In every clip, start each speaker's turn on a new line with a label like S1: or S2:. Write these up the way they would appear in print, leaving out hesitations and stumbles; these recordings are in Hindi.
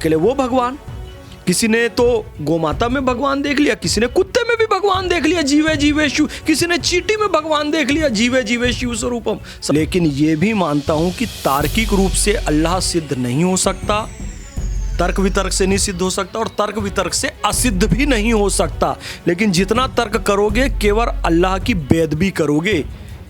S1: उनके लिए वो भगवान। किसी ने तो गोमाता में भगवान देख लिया, किसी ने कुत्ते में भी भगवान देख लिया, जीवे जीवे शिव, किसी ने चींटी में भगवान देख लिया, जीवे जीवे शिव स्वरूपम। लेकिन ये भी मानता हूं कि तार्किक रूप से अल्लाह सिद्ध नहीं हो सकता, तर्क वितर्क से नहीं सिद्ध हो सकता, और तर्क वितर्क से असिद्ध भी नहीं हो सकता। लेकिन जितना तर्क करोगे केवल अल्लाह की बेदबी करोगे,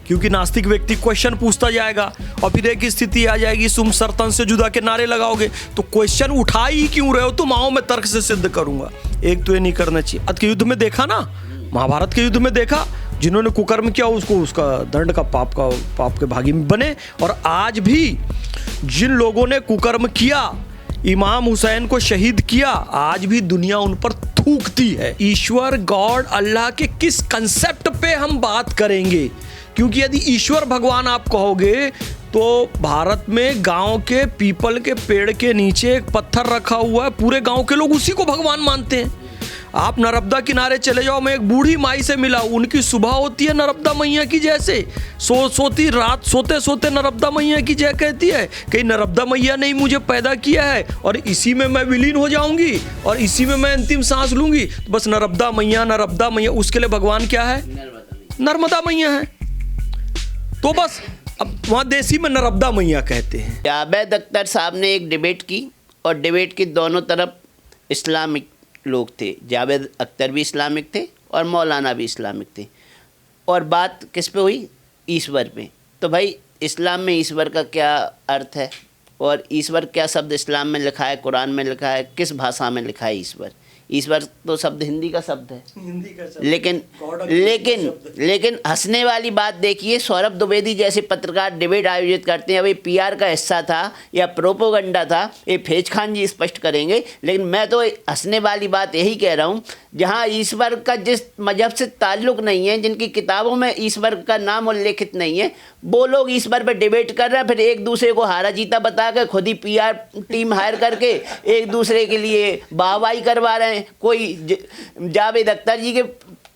S1: क्योंकि नास्तिक व्यक्ति क्वेश्चन पूछता जाएगा और फिर एक स्थिति आ जाएगी तुम सर्तन से जुदा के नारे लगाओगे, तो क्वेश्चन उठा ही क्यों रहे हो, तुम आओ मैं तर्क से सिद्ध करूंगा। एक तो ये नहीं करना चाहिए। अत के युद्ध में देखा ना, महाभारत के युद्ध में देखा, जिन्होंने कुकर्म किया उसको उसका दंड का पाप के भागी बने। और आज भी जिन लोगों ने कुकर्म किया, इमाम हुसैन को शहीद किया, आज भी दुनिया उन पर थूकती है। ईश्वर गॉड अल्लाह के किस कंसेप्ट पे हम बात करेंगे, क्योंकि यदि ईश्वर भगवान आप कहोगे तो भारत में गांव के पीपल के पेड़ के नीचे एक पत्थर रखा हुआ है, पूरे गांव के लोग उसी को भगवान मानते हैं। आप नर्मदा किनारे चले जाओ, मैं एक बूढ़ी माई से मिला, उनकी सुबह होती है नर्मदा मैया की जैसे, सोती रात सोते सोते नर्मदा मैया की जय कहती है, कहीं नर्मदा मैया ने ही मुझे पैदा किया है और इसी में मैं विलीन हो जाऊंगी और इसी में मैं अंतिम सांस लूंगी, तो बस नर्मदा मैया। उसके लिए भगवान क्या है? नर्मदा मैया है। तो बस अब वहाँ देसी में नर्मदा मैया कहते हैं।
S2: जावेद अख्तर साहब ने एक डिबेट की और डिबेट की दोनों तरफ इस्लामिक लोग थे। जावेद अख्तर भी इस्लामिक थे और मौलाना भी इस्लामिक थे, और बात किस पे हुई? ईश्वर पे। तो भाई इस्लाम में ईश्वर का क्या अर्थ है और ईश्वर क्या शब्द इस्लाम में लिखा है, कुरान में लिखा है, किस भाषा में लिखा है ईश्वर? ईश्वर तो शब्द हिंदी का शब्द है,
S1: हिंदी का शब्द।
S2: लेकिन हंसने वाली बात देखिए, सौरभ द्विवेदी जैसे पत्रकार डिबेट आयोजित करते हैं, अभी पीआर का हिस्सा था या प्रोपोगंडा था, ये फैज खान जी स्पष्ट करेंगे। लेकिन मैं तो हंसने वाली बात यही कह रहा हूँ, जहाँ ईश्वर का जिस मजहब से ताल्लुक़ नहीं है, जिनकी किताबों में ईश्वर का नाम उल्लेखित नहीं है, वो लोग ईश्वर पर डिबेट कर रहे हैं, फिर एक दूसरे को हारा जीता बता कर खुद ही पीआर टीम हायर करके एक दूसरे के लिए वाहवाही करवा रहे हैं। कोई जावेद अख्तर जी के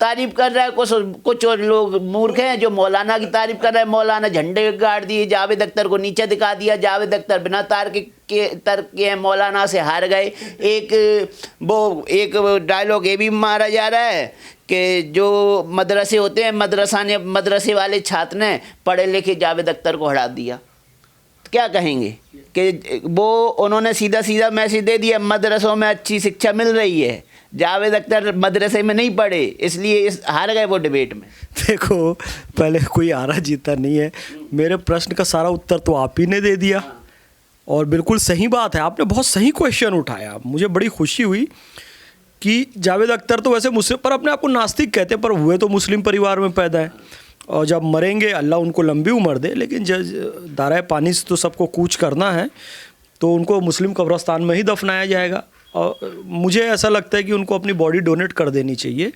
S2: तारीफ कर रहा है, कुछ लोग मूर्ख हैं जो मौलाना की तारीफ कर रहे हैं। मौलाना झंडे गाड़ दिए, जावेद अख्तर को नीचे दिखा दिया, जावेद अख्तर बिना तर्क के मौलाना से हार गए। एक डायलॉग ये भी मारा जा रहा है कि जो मदरसे होते हैं, मदरसे वाले छात्र ने पढ़े लिखे जावेद अख्तर को हरा दिया। क्या कहेंगे कि उन्होंने सीधा मैसेज दे दिया, मदरसों में अच्छी शिक्षा मिल रही है, जावेद अख्तर मदरसे में नहीं पढ़े इसलिए हार गए वो डिबेट में।
S1: देखो, पहले कोई हारा जीता नहीं है। मेरे प्रश्न का सारा उत्तर तो आप ही ने दे दिया, और बिल्कुल सही बात है, आपने बहुत सही क्वेश्चन उठाया। मुझे बड़ी खुशी हुई कि जावेद अख्तर तो वैसे मुस्लिम, पर अपने आप को नास्तिक कहते हैं, पर हुए तो मुस्लिम परिवार में पैदा है, और जब मरेंगे अल्लाह उनको लंबी उम्र दे, लेकिन दायरे पानी से तो सबको कूच करना है, तो उनको मुस्लिम कब्रिस्तान में ही दफनाया जाएगा। और मुझे ऐसा लगता है कि उनको अपनी बॉडी डोनेट कर देनी चाहिए।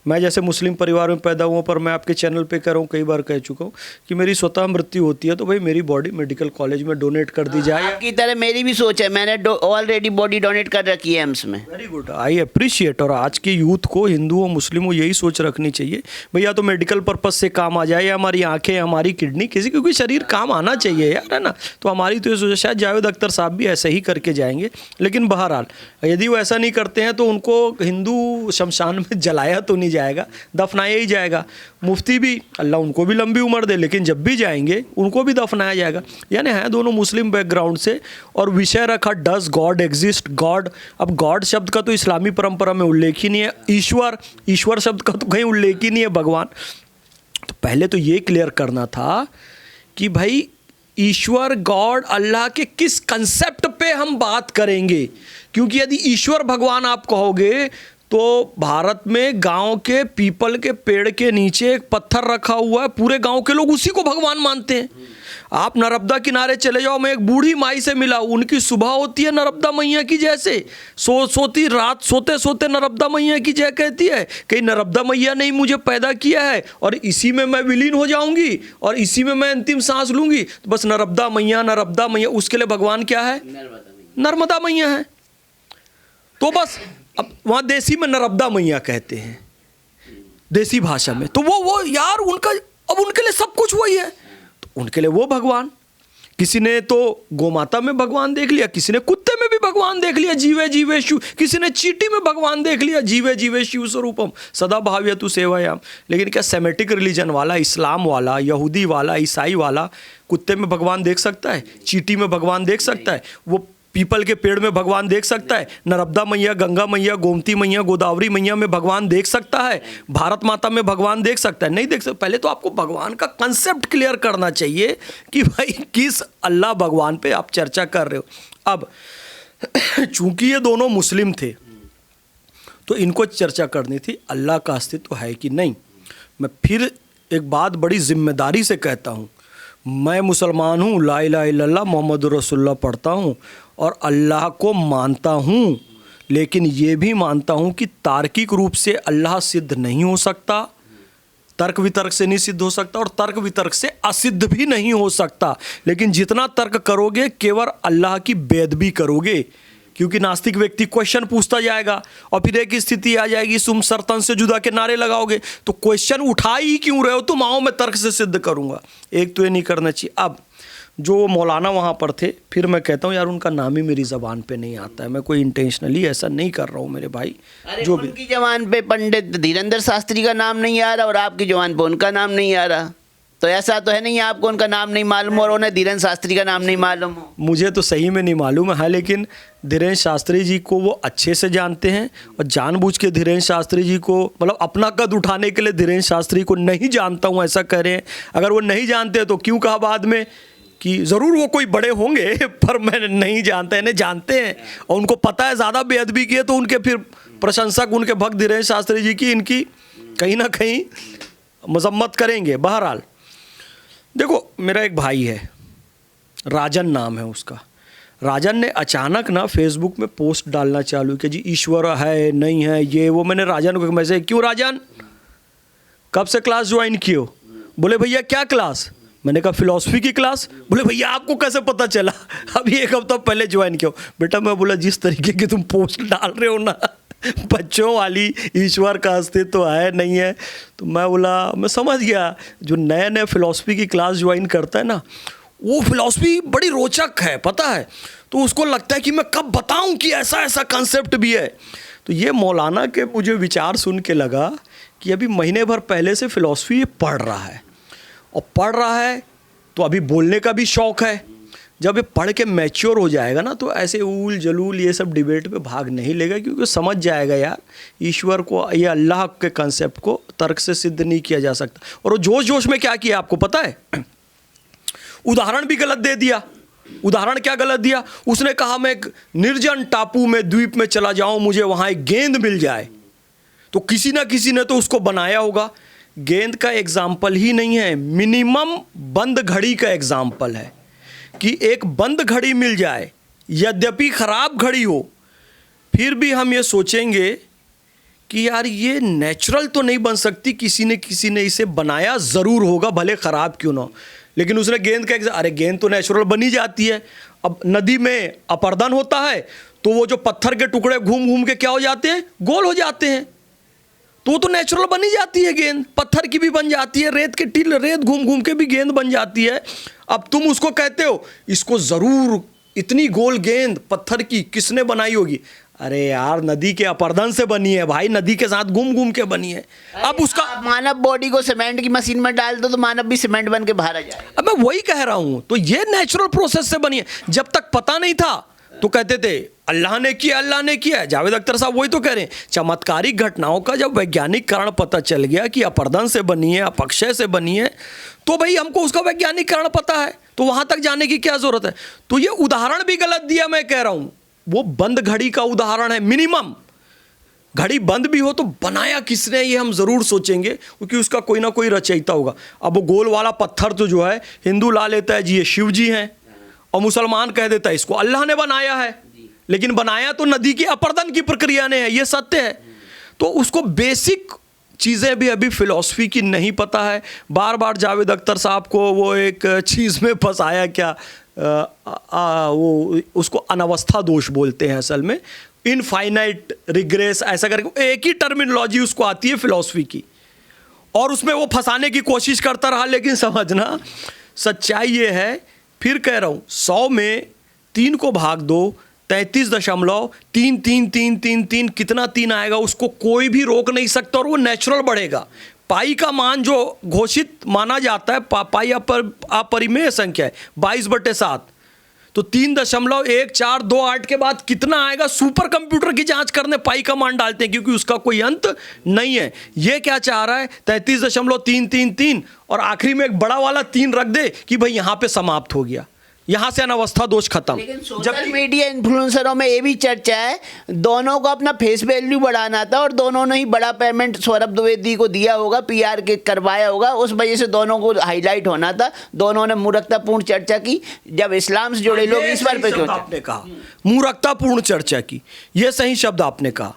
S1: मैं जैसे मुस्लिम परिवार में पैदा हुआ, पर मैं आपके चैनल पे कह रहा हूँ, कई बार कह चुका हूँ कि मेरी स्वतः मृत्यु होती है तो भाई मेरी बॉडी मेडिकल कॉलेज में डोनेट कर दी जाए।
S2: आपकी तरह मेरी भी सोच है, मैंने ऑलरेडी बॉडी डोनेट कर रखी है एम्स में।
S1: Very good, I appreciate. और आज के यूथ को, हिंदुओं मुस्लिमों, यही सोच रखनी चाहिए भैया, तो मेडिकल पर्पज से काम आ जाए, या हमारी आँखें, हमारी किडनी, किसी को कोई शरीर काम आना चाहिए यार, है ना। तो हमारी तो ये सोच, शायद जावेद अख्तर साहब भी ऐसे ही करके जाएंगे। लेकिन बहरहाल यदि वो ऐसा नहीं करते हैं तो उनको हिंदू शमशान में जलाया तो नहीं जाएगा, दफनाया ही जाएगा। मुफ्ती भी, अल्लाह उनको भी लंबी उम्र दे, लेकिन जब भी जाएंगे उनको भी दफनाया जाएगा। यानी हैं दोनों मुस्लिम बैकग्राउंड से। और विषय रखा डज गॉड एग्जिस्ट, गॉड। अब गॉड शब्द का तो इस्लामी परंपरा में उल्लेख ही नहीं है, ईश्वर शब्द का तो कहीं उल्लेख ही नहीं है, भगवान। तो पहले तो ये क्लियर करना था कि भाई ईश्वर गॉड अल्लाह के किस कंसेप्ट पे हम बात करेंगे, क्योंकि यदि ईश्वर भगवान आप कहोगे तो भारत में गांव के पीपल के पेड़ के नीचे एक पत्थर रखा हुआ है, पूरे गांव के लोग उसी को भगवान मानते हैं। आप नर्मदा किनारे चले जाओ, मैं एक बूढ़ी माई से मिला, उनकी सुबह होती है नर्मदा मैया की जैसे, सोती रात सोते सोते नर्मदा मैया की जय कहती है, कहीं नर्मदा मैया ने ही मुझे पैदा किया है और इसी में मैं विलीन हो जाऊंगी और इसी में मैं अंतिम सांस लूंगी, तो बस नर्मदा मैया। उसके लिए भगवान क्या है? नर्मदा मैया है। तो बस अब वहाँ देसी में नर्मदा मैया कहते हैं, देसी भाषा में। तो वो यार उनका, अब उनके लिए सब कुछ वही है, तो उनके लिए वो भगवान। किसी ने तो गोमाता में भगवान देख लिया, किसी ने कुत्ते में भी भगवान भगवान देख लिया, जीवे जीवे शिव। किसी ने चींटी में भगवान देख लिया, जीवे जीवे शिव स्वरूपम सदा भाव्यतु सेवायाम। लेकिन क्या सेमेटिक रिलीजन वाला, इस्लाम वाला, यहूदी वाला, ईसाई वाला कुत्ते में भगवान देख सकता है? चींटी में भगवान देख सकता है? वो पीपल के पेड़ में भगवान देख सकता है? नर्मदा मैया, गंगा मैया, गोमती मैया, गोदावरी मैया में भगवान देख सकता है? भारत माता में भगवान देख सकता है? नहीं देख सकता। पहले तो आपको भगवान का कंसेप्ट क्लियर करना चाहिए कि भाई किस अल्लाह भगवान पे आप चर्चा कर रहे हो। अब चूंकि ये दोनों मुस्लिम थे तो इनको चर्चा करनी थी अल्लाह का अस्तित्व है कि नहीं। मैं फिर एक बात बड़ी जिम्मेदारी से कहता हूँ, मैं मुसलमान हूँ, ला इलाहा इल्लल्लाह मोहम्मद रसूलुल्लाह पढ़ता हूँ और अल्लाह को मानता हूँ, लेकिन ये भी मानता हूँ कि तार्किक रूप से अल्लाह सिद्ध नहीं हो सकता, तर्क वितर्क से नहीं सिद्ध हो सकता और तर्क वितर्क से असिद्ध भी नहीं हो सकता। लेकिन जितना तर्क करोगे केवल अल्लाह की बेदबी करोगे, क्योंकि नास्तिक व्यक्ति क्वेश्चन पूछता जाएगा और फिर एक स्थिति आ जाएगी तुम सरतन से जुदा के नारे लगाओगे, तो क्वेश्चन उठा ही क्यों रहे हो तुम, आओ मैं तर्क से सिद्ध करूंगा। एक तो ये नहीं करना चाहिए। अब जो मौलाना वहाँ पर थे, फिर मैं कहता हूँ यार उनका नाम ही मेरी ज़बान पे नहीं आता है, मैं कोई इंटेंशनली ऐसा नहीं कर रहा हूँ मेरे भाई।
S2: जो भी उनकी जबान पे पंडित धीरेन्द्र शास्त्री का नाम नहीं आ रहा और आपकी जबान पे उनका नाम नहीं आ रहा, तो ऐसा तो है नहीं आपको उनका नाम नहीं मालूम और उन्हें धीरेन्द्र शास्त्री का नाम नहीं मालूम हो।
S1: मुझे तो सही में नहीं मालूम है, लेकिन धीरेन्द्र शास्त्री जी को वो अच्छे से जानते हैं और जानबूझ के धीरेन्द्र शास्त्री जी को, मतलब अपना कद उठाने के लिए धीरेन्द्र शास्त्री को नहीं जानता हूँ ऐसा कह रहे हैं। अगर वो नहीं जानते तो क्यों कहा बाद में कि ज़रूर वो कोई बड़े होंगे पर मैं नहीं जानता, इन्हें जानते हैं और उनको पता है ज़्यादा बेअदबी की है, तो उनके फिर प्रशंसक, उनके भक्त धीरेन्द्र शास्त्री जी की इनकी कहीं ना कहीं मजम्मत करेंगे। बहरहाल देखो, मेरा एक भाई है, राजन नाम है उसका। राजन ने अचानक ना फेसबुक में पोस्ट डालना चालू किया, जी ईश्वर है नहीं है ये वो। मैंने राजन को मैसेज, क्यों राजन कब से क्लास ज्वाइन किए हो? बोले भैया क्या क्लास? मैंने कहा फिलॉसफी की क्लास। बोले भैया आपको कैसे पता चला? अभी एक हफ्ता पहले ज्वाइन किया। बेटा मैं बोला जिस तरीके की तुम पोस्ट डाल रहे हो ना बच्चों वाली, ईश्वर का अस्तित्व तो है नहीं है, तो मैं बोला मैं समझ गया। जो नए नए फिलॉसफी की क्लास ज्वाइन करता है ना, वो फिलॉसफी बड़ी रोचक है पता है, तो उसको लगता है कि मैं कब बताऊं कि ऐसा ऐसा कंसेप्ट भी है। तो ये मौलाना के मुझे विचार सुन के लगा कि अभी महीने भर पहले से फिलॉसफी ये पढ़ रहा है और पढ़ रहा है तो अभी बोलने का भी शौक़ है। जब ये पढ़ के मैच्योर हो जाएगा ना, तो ऐसे ऊल जलूल ये सब डिबेट पे भाग नहीं लेगा, क्योंकि समझ जाएगा यार ईश्वर को, ये अल्लाह के कंसेप्ट को तर्क से सिद्ध नहीं किया जा सकता। और वो जोश जोश में क्या किया आपको पता है? उदाहरण भी गलत दे दिया। उदाहरण क्या गलत दिया? उसने कहा मैं एक निर्जन टापू में, द्वीप में चला जाऊं, मुझे वहां एक गेंद मिल जाए। तो किसी ना किसी ने तो उसको बनाया होगा। गेंद का एग्जाम्पल ही नहीं है, मिनिमम बंद घड़ी का एग्जाम्पल है कि एक बंद घड़ी मिल जाए, यद्यपि खराब घड़ी हो, फिर भी हम ये सोचेंगे कि यार ये नेचुरल तो नहीं बन सकती, किसी ने इसे बनाया ज़रूर होगा, भले ख़राब क्यों ना हो। लेकिन उसने गेंद का अरे गेंद तो नेचुरल बनी जाती है। अब नदी में अपर्दन होता है तो वो जो पत्थर के टुकड़े घूम घूम के क्या हो जाते हैं, गोल हो जाते हैं, तो वो तो नेचुरल बनी जाती है गेंद। पत्थर की भी बन जाती है, रेत के टील, रेत घूम घूम के भी गेंद बन जाती है। अब तुम उसको कहते हो इसको ज़रूर इतनी गोल गेंद पत्थर की किसने बनाई होगी? अरे यार नदी के अपर्दन से बनी है भाई, नदी के साथ घूम घूम के बनी है। अब उसका
S2: मानव बॉडी को सीमेंट की मशीन में डाल दो तो मानव भी सीमेंट बन के बाहर आ जाए।
S1: अब मैं वही कह रहा हूं, तो ये नेचुरल प्रोसेस से बनी है। जब तक पता नहीं था तो कहते थे अल्लाह ने किया, अल्लाह ने किया। जावेद अख्तर साहब वही तो कह रहे हैं। चमत्कारिक घटनाओं का जब वैज्ञानिक कारण पता चल गया कि अपर्दन से बनी है, अपक्षय से बनी है, तो भाई हमको उसका वैज्ञानिक कारण पता है, तो वहां तक जाने की क्या जरूरत है? तो ये उदाहरण भी गलत दिया, मैं कह रहा हूं। वो बंद घड़ी का उदाहरण है। मिनिमम घड़ी बंद भी हो तो बनाया किसने, ये हम जरूर सोचेंगे, क्योंकि उसका कोई ना कोई रचयिता होगा। अब वो गोल वाला पत्थर तो जो है हिंदू ला लेता है जी ये शिव जी हैं, और मुसलमान कह देता है इसको अल्लाह ने बनाया है, लेकिन बनाया तो नदी के अपर्दन की प्रक्रिया ने है, ये सत्य है। तो उसको बेसिक चीज़ें भी अभी फिलॉसफी की नहीं पता है। बार बार जावेद अख्तर साहब को वो एक चीज़ में फंसाया, क्या वो उसको अनवस्था दोष बोलते हैं असल में, इनफाइनाइट रिग्रेस, ऐसा करके एक ही टर्मिनोलॉजी उसको आती है फिलॉसफी की, और उसमें वो फंसाने की कोशिश करता रहा। लेकिन समझना सच्चाई ये है, फिर कह रहा हूँ, 100 में 3 को भाग दो, 33.33333 कितना 3 आएगा उसको कोई भी रोक नहीं सकता और वो नेचुरल बढ़ेगा। पाई का मान जो घोषित माना जाता है, पाई अपरिमेय संख्या है 22/7, तो 3.1428 के बाद कितना आएगा सुपर कंप्यूटर की जांच करने पाई का मान डालते हैं, क्योंकि उसका कोई अंत नहीं है। ये क्या चाह रहा है 33.333 और आखिरी में एक बड़ा वाला 3 रख दे कि भाई यहां पे समाप्त हो गया, यहां से अनवस्था दोष खत्म।
S2: लेकिन सोशल मीडिया इन्फ्लुएंसरों में ये भी चर्चा है, दोनों को अपना फेस वैल्यू बढ़ाना था और दोनों ने ही बड़ा पेमेंट सौरभ द्विवेदी को दिया होगा, पीआर के करवाया होगा, उस वजह से दोनों को हाईलाइट होना था। दोनों ने मूर्खतापूर्ण चर्चा की। जब इस्लाम से जुड़े लोग ईश्वर पे क्यों?
S1: आपने कहा मूर्खतापूर्ण चर्चा की, यह सही शब्द आपने कहा।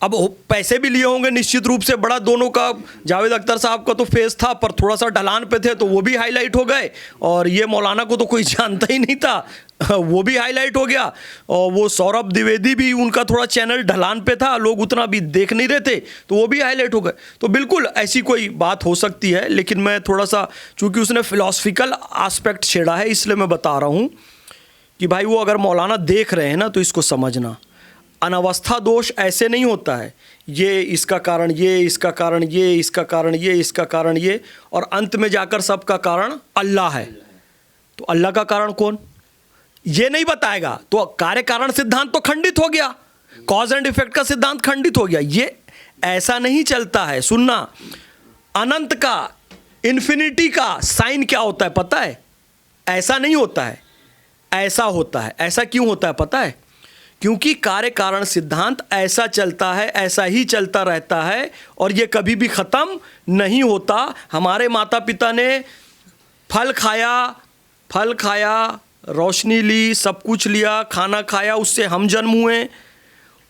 S1: अब पैसे भी लिए होंगे निश्चित रूप से, बड़ा दोनों का, जावेद अख्तर साहब का तो फेस था पर थोड़ा सा ढलान पे थे तो वो भी हाईलाइट हो गए, और ये मौलाना को तो कोई जानता ही नहीं था वो भी हाईलाइट हो गया, और वो सौरभ द्विवेदी भी उनका थोड़ा चैनल ढलान पे था, लोग उतना भी देख नहीं रहे थे तो वो भी हाईलाइट हो गए। तो बिल्कुल ऐसी कोई बात हो सकती है, लेकिन मैं थोड़ा सा, चूंकि उसने फिलॉसफिकल एस्पेक्ट छेड़ा है इसलिए मैं बता रहा हूँ कि भाई वो अगर मौलाना देख रहे हैं ना तो इसको समझना, अनवस्था दोष ऐसे नहीं होता है, ये इसका कारण, ये इसका कारण, ये इसका कारण, ये इसका कारण, ये, और अंत में जाकर सबका कारण अल्लाह है। तो अल्लाह का कारण कौन, ये नहीं बताएगा तो कार्य कारण सिद्धांत तो खंडित हो गया, कॉज एंड इफेक्ट का सिद्धांत खंडित हो गया। ये ऐसा नहीं चलता है। सुनना, अनंत का, इन्फिनिटी का साइन क्या होता है पता है? ऐसा नहीं होता है, ऐसा होता है। ऐसा क्यों होता है पता है? क्योंकि कार्य कारण सिद्धांत ऐसा चलता है, ऐसा ही चलता रहता है और ये कभी भी ख़त्म नहीं होता। हमारे माता पिता ने फल खाया, रोशनी ली, सब कुछ लिया, खाना खाया, उससे हम जन्म हुए,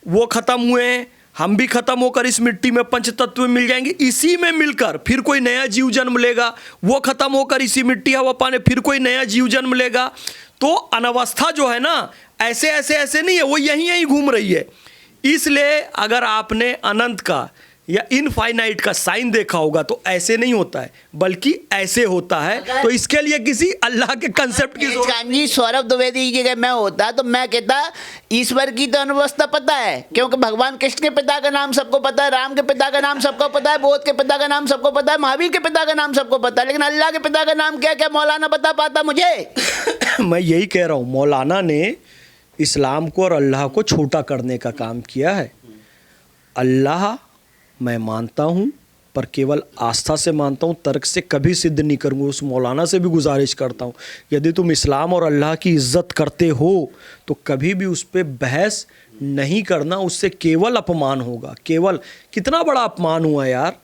S1: वो ख़त्म हुए, हम भी ख़त्म होकर इस मिट्टी में पंचतत्व मिल जाएंगे, इसी में मिलकर फिर कोई नया जीव जन्म लेगा, वो ख़त्म होकर इसी मिट्टी हवा पाने फिर कोई नया जीव जन्म लेगा। तो अनवस्था जो है ना, ऐसे नहीं है, वो यहीं घूम रही है। इसलिए अगर आपने अनंत का या इनफाइनाइट का साइन देखा होगा तो ऐसे नहीं होता है, बल्कि ऐसे होता है। तो इसके लिए किसी अल्लाह के कंसेप्ट की जरूरत
S2: जी। सौरभ द्विवेदी की जगह मैं होता तो मैं कहता ईश्वर की तो अनवस्था पता है, क्योंकि भगवान कृष्ण के पिता का नाम सबको पता है, राम के पिता का नाम सबको पता है, बौद्ध के पिता का नाम सबको पता है, महावीर के पिता का नाम सबको पता है, लेकिन अल्लाह के पिता का नाम क्या क्या मौलाना बता पाता मुझे?
S1: मैं यही कह रहा हूँ, मौलाना ने इस्लाम को और अल्लाह को छोटा करने का काम किया है। अल्लाह मैं मानता हूँ, पर केवल आस्था से मानता हूँ, तर्क से कभी सिद्ध नहीं करूँगा। उस मौलाना से भी गुजारिश करता हूँ, यदि तुम इस्लाम और अल्लाह की इज़्ज़त करते हो तो कभी भी उस पर बहस नहीं करना, उससे केवल अपमान होगा। केवल, कितना बड़ा अपमान हुआ यार।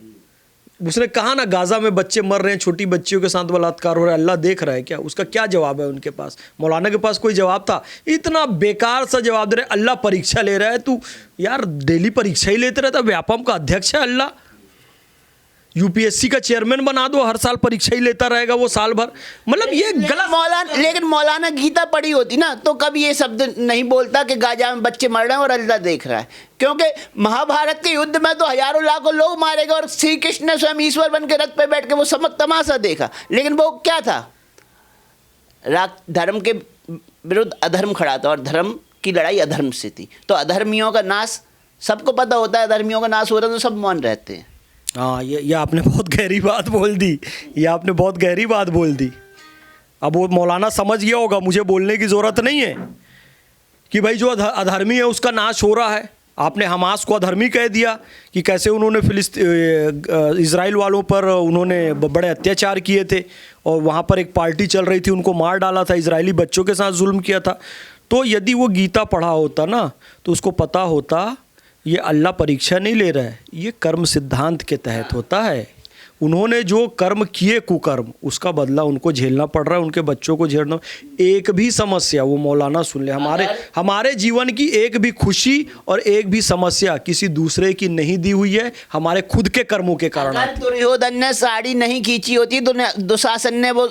S1: उसने कहा ना, गाज़ा में बच्चे मर रहे हैं, छोटी बच्चियों के साथ बलात्कार हो रहा है, अल्लाह देख रहा है क्या? उसका क्या जवाब है उनके पास? मौलाना के पास कोई जवाब था? इतना बेकार सा जवाब दे रहे, अल्लाह परीक्षा ले रहा है। तू यार डेली परीक्षा ही लेते रहता, व्यापम का अध्यक्ष है अल्लाह, यूपीएससी का चेयरमैन बना दो, हर साल परीक्षा ही लेता रहेगा वो साल भर। मतलब ये गलत।
S2: मौलाना, लेकिन मौलाना गीता पढ़ी होती ना तो कभी ये शब्द नहीं बोलता कि गाजा में बच्चे मर रहे हैं और अल्लाह देख रहा है, क्योंकि महाभारत के युद्ध में तो हजारों लाखों लोग मारे गए और श्री कृष्ण ने स्वयं ईश्वर बन के रथ पे बैठ के वो समक तमाशा देखा, लेकिन वो क्या था? धर्म के विरुद्ध अधर्म खड़ा था और धर्म की लड़ाई अधर्म से थी। तो अधर्मियों का नाश सबको पता होता है, अधर्मियों का नाश हो रहा है तो सब मौन रहते हैं।
S1: हाँ, ये आपने बहुत गहरी बात बोल दी, ये आपने बहुत गहरी बात बोल दी। अब वो मौलाना समझ गया होगा, मुझे बोलने की ज़रूरत नहीं है कि भाई जो अधर्मी है उसका नाश हो रहा है। आपने हमास को अधर्मी कह दिया कि कैसे उन्होंने इजराइल वालों पर उन्होंने बड़े अत्याचार किए थे और वहाँ पर एक पार्टी चल रही थी, उनको मार डाला था, इजरायली बच्चों के साथ जुल्म किया था। तो यदि वो गीता पढ़ा होता ना तो उसको पता होता ये अल्लाह परीक्षा नहीं ले रहा है, ये कर्म सिद्धांत के तहत होता है। उन्होंने जो कर्म किए, कुकर्म, उसका बदला उनको झेलना पड़ रहा है, उनके बच्चों को झेलना। एक भी समस्या, वो मौलाना सुन ले, हमारे जीवन की एक भी खुशी और एक भी समस्या किसी दूसरे की नहीं दी हुई है, हमारे खुद के कर्मों के कारण।
S2: अगर दुर्योधन ने साड़ी नहीं खींची होती, दुशासन ने वो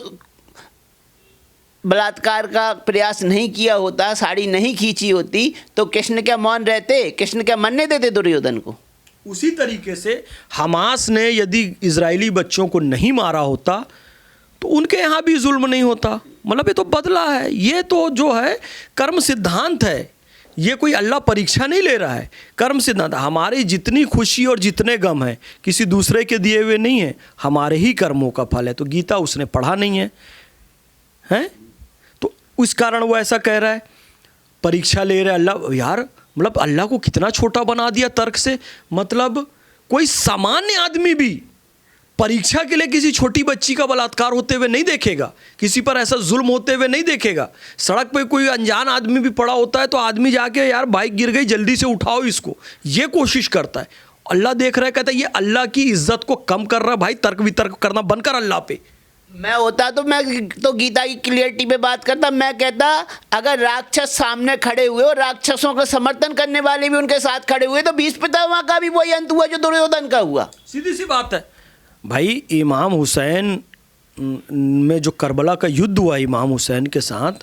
S2: बलात्कार का प्रयास नहीं किया होता, साड़ी नहीं खींची होती, तो कृष्ण क्या मौन रहते? कृष्ण क्या मरने देते दुर्योधन को?
S1: उसी तरीके से हमास ने यदि इजरायली बच्चों को नहीं मारा होता तो उनके यहाँ भी जुल्म नहीं होता। मतलब ये तो बदला है, ये तो जो है कर्म सिद्धांत है। ये कोई अल्लाह परीक्षा नहीं ले रहा है। कर्म सिद्धांत, हमारी जितनी खुशी और जितने गम हैं किसी दूसरे के दिए हुए नहीं है, हमारे ही कर्मों का फल है। तो गीता उसने पढ़ा नहीं है, हैं? तो उस कारण वो ऐसा कह रहा है, परीक्षा ले रहे अल्लाह। यार मतलब अल्लाह को कितना छोटा बना दिया तर्क से। मतलब कोई सामान्य आदमी भी परीक्षा के लिए किसी छोटी बच्ची का बलात्कार होते हुए नहीं देखेगा, किसी पर ऐसा जुल्म होते हुए नहीं देखेगा। सड़क पे कोई अनजान आदमी भी पड़ा होता है तो आदमी जाके यार बाइक गिर गई जल्दी से उठाओ इसको, ये कोशिश करता है। अल्लाह देख रहा है, कहता है ये अल्लाह की इज्जत को कम कर रहा है। भाई तर्क वितर्क करना बंद कर अल्लाह पे।
S2: मैं होता तो मैं तो गीता की क्लियरिटी पे बात करता। मैं कहता अगर राक्षस सामने खड़े हुए और राक्षसों का समर्थन करने वाले भी उनके साथ खड़े हुए तो भीष्मपितामह का भी वही अंत हुआ जो दुर्योधन का हुआ।
S1: सीधी सी बात है भाई। इमाम हुसैन में जो करबला का युद्ध हुआ इमाम हुसैन के साथ,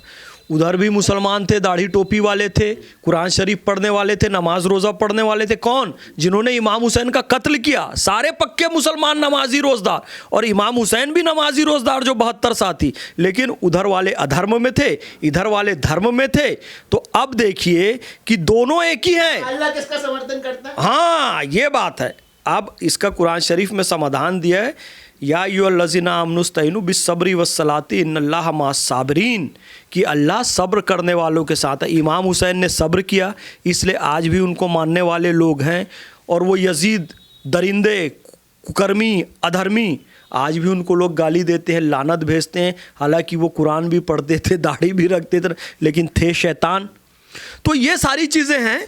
S1: उधर भी मुसलमान थे, दाढ़ी टोपी वाले थे, कुरान शरीफ पढ़ने वाले थे, नमाज रोज़ा पढ़ने वाले थे। कौन? जिन्होंने इमाम हुसैन का कत्ल किया, सारे पक्के मुसलमान नमाजी रोज़दार, और इमाम हुसैन भी नमाजी रोज़दार जो 72 साथी। लेकिन उधर वाले अधर्म में थे, इधर वाले धर्म में थे। तो अब देखिए कि दोनों एक ही हैं।
S2: अल्लाह किसका समर्थन करता है?
S1: हाँ, ये बात है। अब इसका कुरान शरीफ में समाधान दिया है, या अय्युहल्लज़ीना आमनुस्तईनु बिस्सब्रि वस्सलाति इन्नल्लाह मअस साबिरीन, कि अल्लाह सब्र करने वालों के साथ है। इमाम हुसैन ने सब्र किया, इसलिए आज भी उनको मानने वाले लोग हैं। और वो यजीद दरिंदे, कुकर्मी, अधर्मी, आज भी उनको लोग गाली देते हैं, लानत भेजते हैं। हालांकि वो कुरान भी पढ़ते थे, दाढ़ी भी रखते थे, लेकिन थे शैतान। तो ये सारी चीज़ें हैं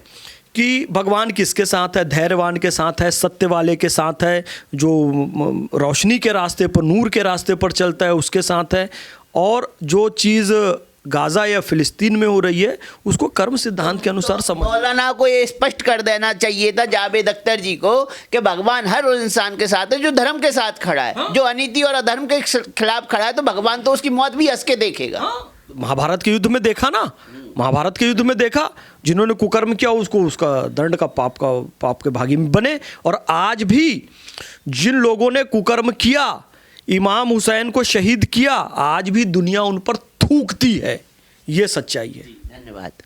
S1: कि भगवान किसके साथ है? धैर्यवान के साथ है, सत्य वाले के साथ है, जो रोशनी के रास्ते पर, नूर के रास्ते पर चलता है उसके साथ है। और जो चीज़ गाज़ा या फ़िलिस्तीन में हो रही है उसको कर्म सिद्धांत के अनुसार समझ।
S2: मौलाना को ये स्पष्ट कर देना चाहिए था जावेद अख्तर जी को कि भगवान हर उस इंसान के साथ है जो धर्म के साथ खड़ा है। हाँ? जो अनीति और अधर्म के खिलाफ खड़ा है तो भगवान तो उसकी मौत भी हंस के देखेगा।
S1: हाँ? महाभारत के युद्ध में देखा ना, महाभारत के युद्ध में देखा, जिन्होंने कुकर्म किया उसको उसका दंड का पाप के भागी बने। और आज भी जिन लोगों ने कुकर्म किया, इमाम हुसैन को शहीद किया, आज भी दुनिया उन पर थूकती है। ये सच्चाई है।
S2: धन्यवाद।